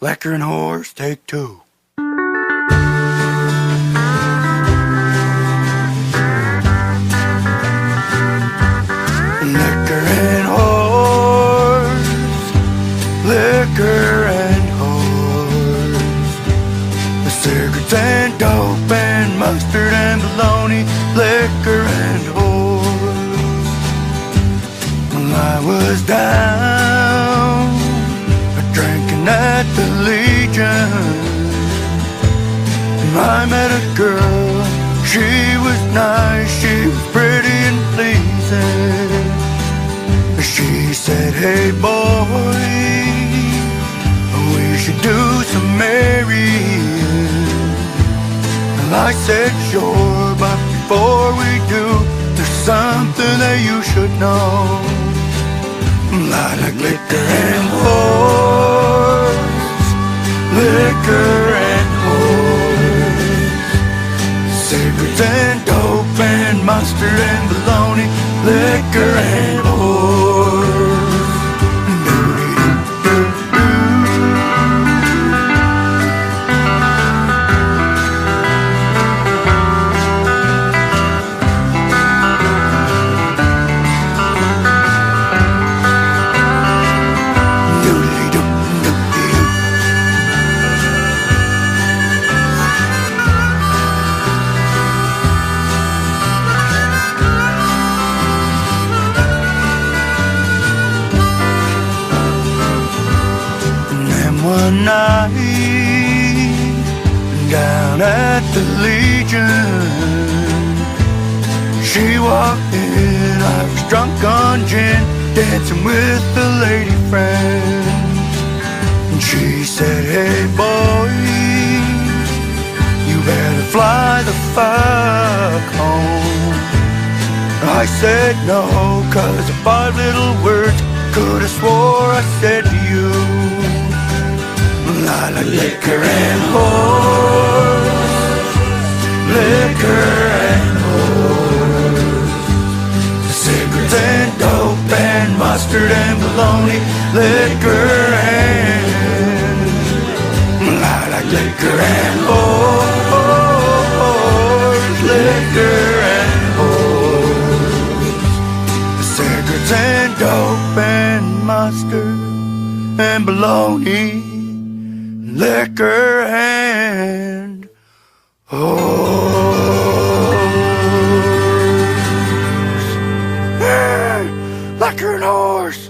Liquor and whores, take two. Liquor and whores, liquor and whores, the cigarettes and dope and mustard and bologna, liquor and whores. Well, I was down drinking at the Legion, and I met a girl. She was nice, she was pretty and pleasing. She said, hey boy, we should do some marrying. And I said sure, but before we do, there's something that you should know. I like liquor and whores, liquor and whores, cigarettes and dope and mustard and bologna, liquor and whores. One night down at the Legion, she walked in. I was drunk on gin, dancing with a lady friend. And she said, hey boy, you better fly the fuck home. I said no, 'cause the 5 little words could have swore I said to you. I like liquor and whores, liquor and whores, cigarettes and dope and mustard and bologna, liquor and I like liquor and whores, liquor and whores, cigarettes and dope and mustard and bologna, liquor and whores. Liquor and whores.